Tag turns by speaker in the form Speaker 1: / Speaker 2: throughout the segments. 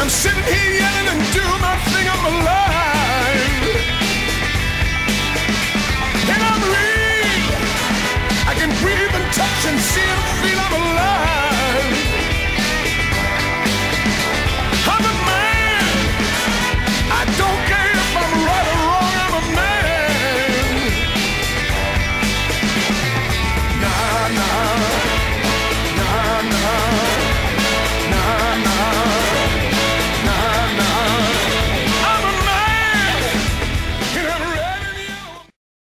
Speaker 1: I'm sitting here yelling and doing my thing, I'm alive. And I'm real. I can breathe and touch and see and feel I'm alive. I'm a man. I don't care if I'm right or wrong, I'm a man. Nah, nah, nah, nah.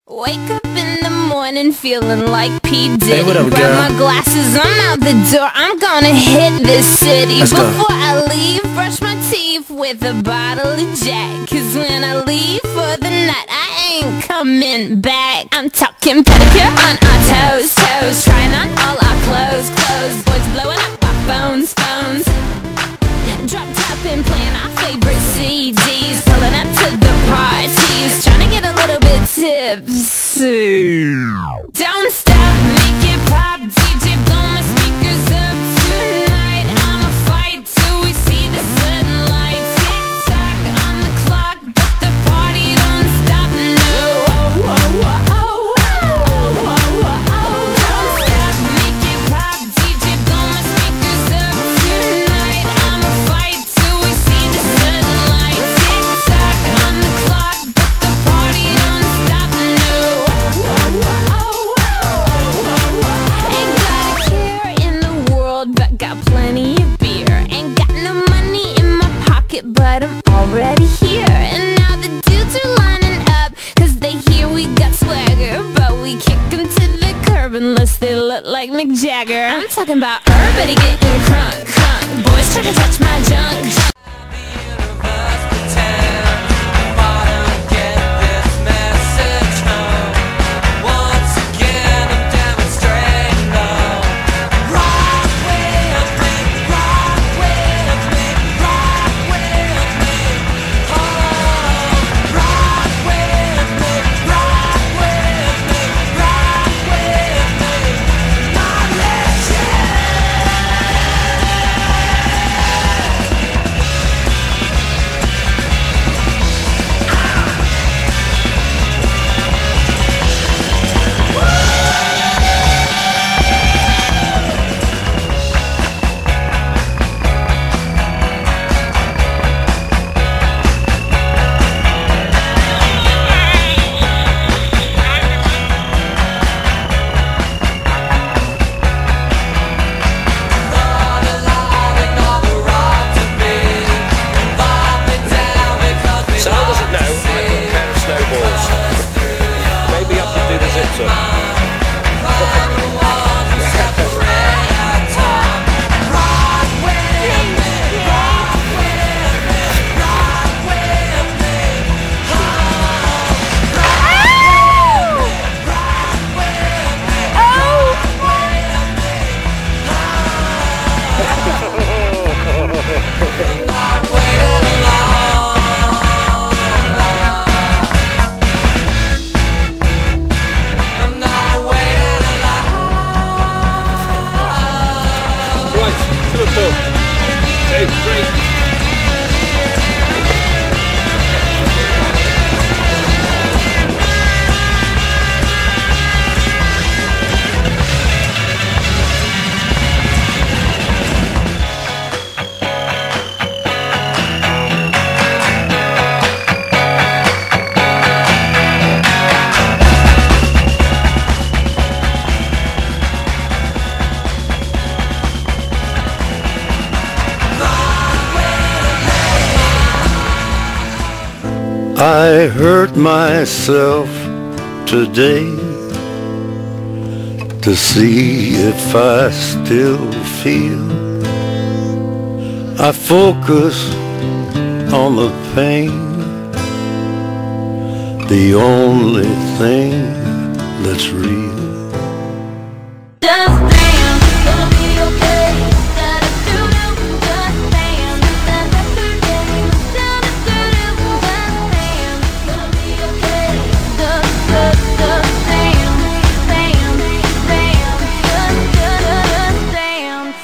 Speaker 2: Wake up in the morning feeling like P. Diddy.
Speaker 3: Hey, what up,
Speaker 2: grab
Speaker 3: girl?
Speaker 2: my glasses, I'm out the door. I'm gonna hit this city.
Speaker 3: Let's go.
Speaker 2: Before I leave, brush my teeth with a bottle of Jack. Cause when I leave for the night, I ain't coming back. I'm talking pedicure on our toes, toes. Trying on all our clothes, clothes. Boys blowing up our phones, phones. Drop top and playing our favorite CDs. Pulling up to the parties, trying to get a little bit tipsy. Don't stop, make it pop. DJ blow my speakers up tonight. I'ma fight till we see the sunlight. Tick tock on the clock, but the party don't stop. No. Oh, oh, oh, oh, oh, oh, oh. Don't stop, make it pop. DJ blow my speakers up tonight. I'ma fight till we see the sunlight. Tick tock on the clock, but the party don't stop. No. Oh, oh, oh, oh. Ain't got a care in the world, but got plenty of beer. Ain't got no money in my pocket, but I'm already here. And now the dudes are lining up, cause they hear we got swagger. But we kick them to the curb unless they look like Mick Jagger. I'm talking about everybody getting crunk, crunk. Boys try to touch my junk, junk.
Speaker 4: I hurt myself today to see if I still feel. I focus on the pain, the only thing that's real.
Speaker 2: Just dance, gonna be okay. Just dance, gonna be okay. Just dance.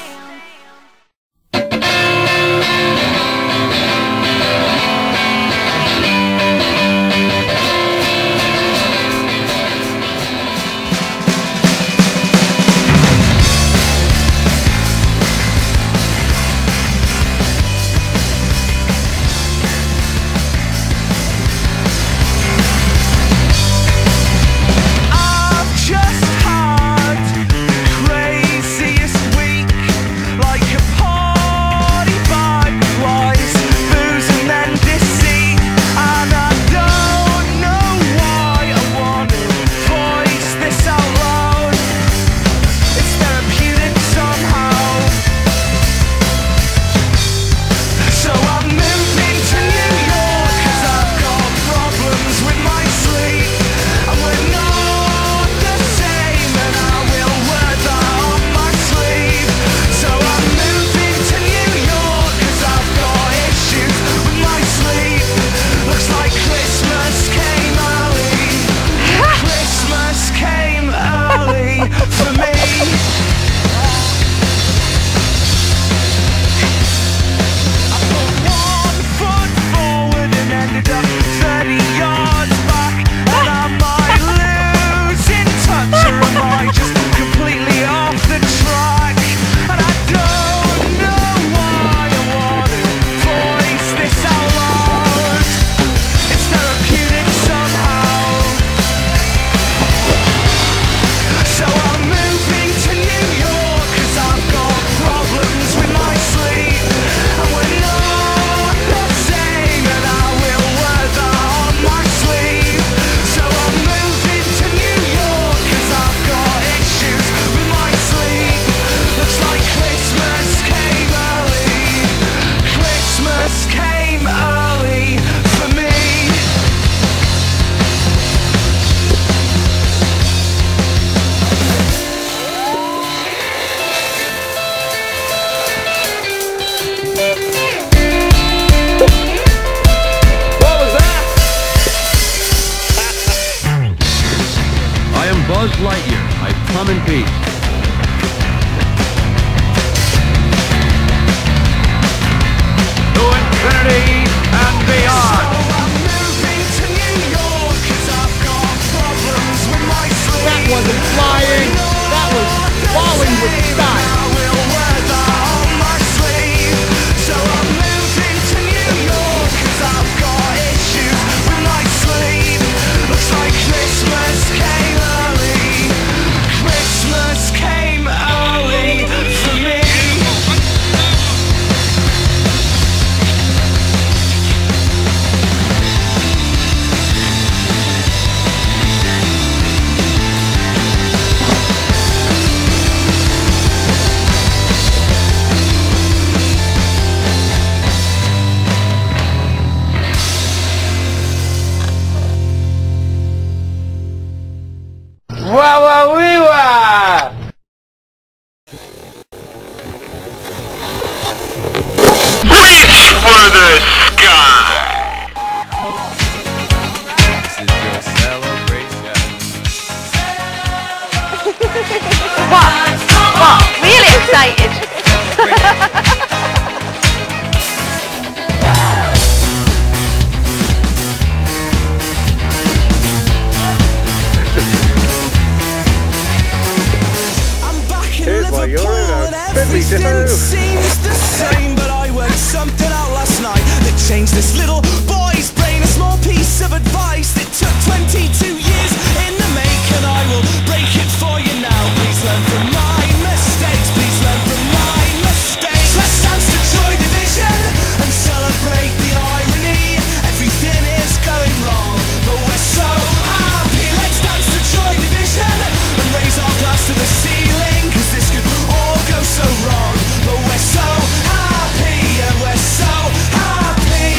Speaker 1: seems the same, but I worked something out last night that changed this little boy's brain. A small piece of advice that took 22 years in the making. I will break it for you now. Please learn from my mistakes. Please learn from my mistakes. Let's dance to Joy Division and celebrate the irony. Everything is going wrong, but we're so happy. Let's dance to Joy Division and raise our glass to the ceiling, 'cause this could all go so wrong, but we're so happy, and we're so happy.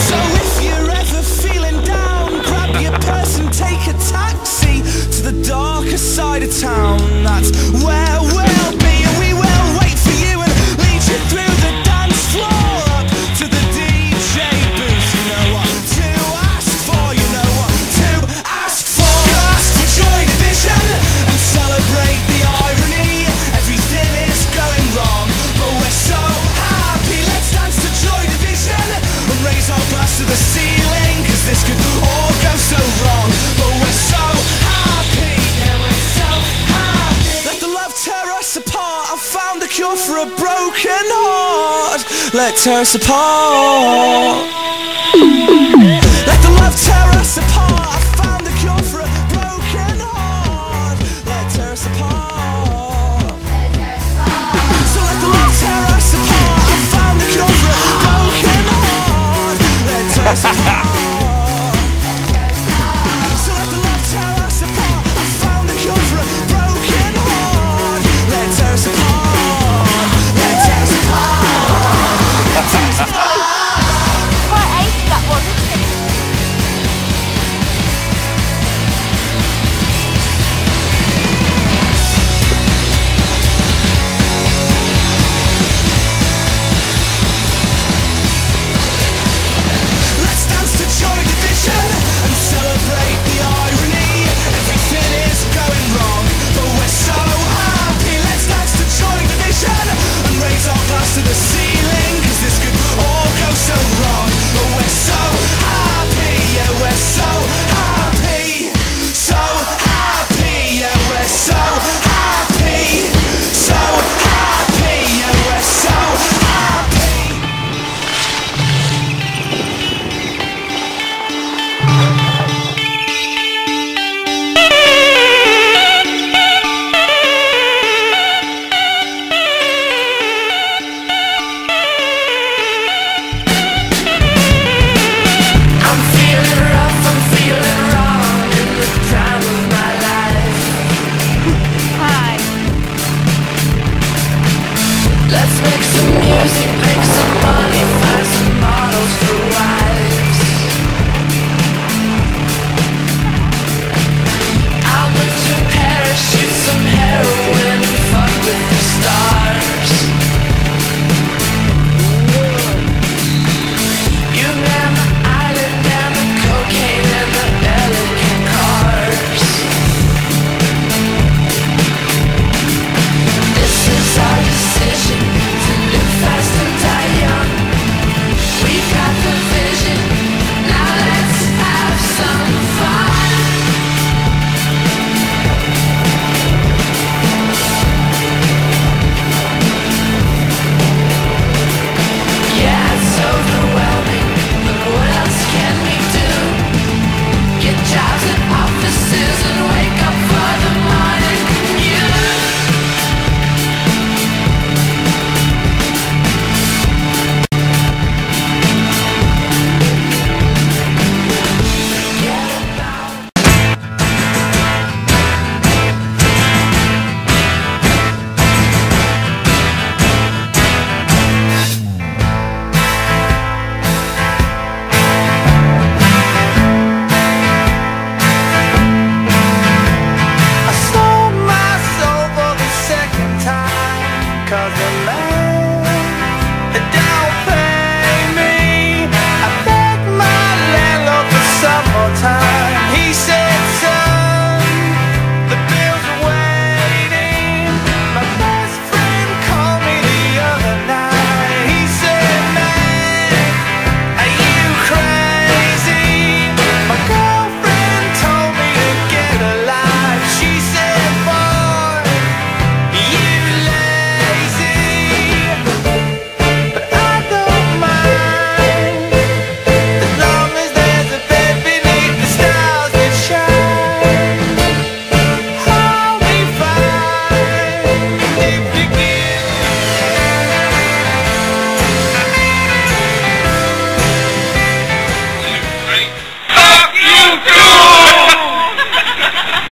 Speaker 1: So if you're ever feeling down, grab your purse and take a taxi to the darker side of town. That's where we'll be, and we will wait for you and lead you through the dance floor up to the DJ booth. You know what to ask for, you know what to ask for. Ask for Joy Division and celebrate the irony. Everything is going wrong, but we're so happy. Let's dance to Joy Division and raise our glass to the ceiling, 'cause this could all go so wrong, but we're so happy, yeah, we're so happy. Let the love tear us apart. I found the cure for a broken heart. Let tear us apart. Let the love tear us apart. I found the cure for a broken heart. Let tear us apart. So let the love tear us apart. I found the cure for a broken heart. Let tear us apart. So let the love tear us apart. I found the cure for a broken heart. Let tear us apart. Let tear us apart. Let tear us apart.
Speaker 2: Quite ace that one, isn't it?
Speaker 1: Let's dance to Joy Division and celebrate the irony. Everything is going wrong, but we're so happy. Let's dance to Joy Division and raise our glass to the ceiling, 'cause this could all go so wrong, but we're so happy, yeah, we're so happy. So happy, yeah, we're so happy. So happy, yeah, we're so happy. I'm feeling rough, I'm feeling wrong in the time of my life.
Speaker 2: Hi.
Speaker 1: Let's make some music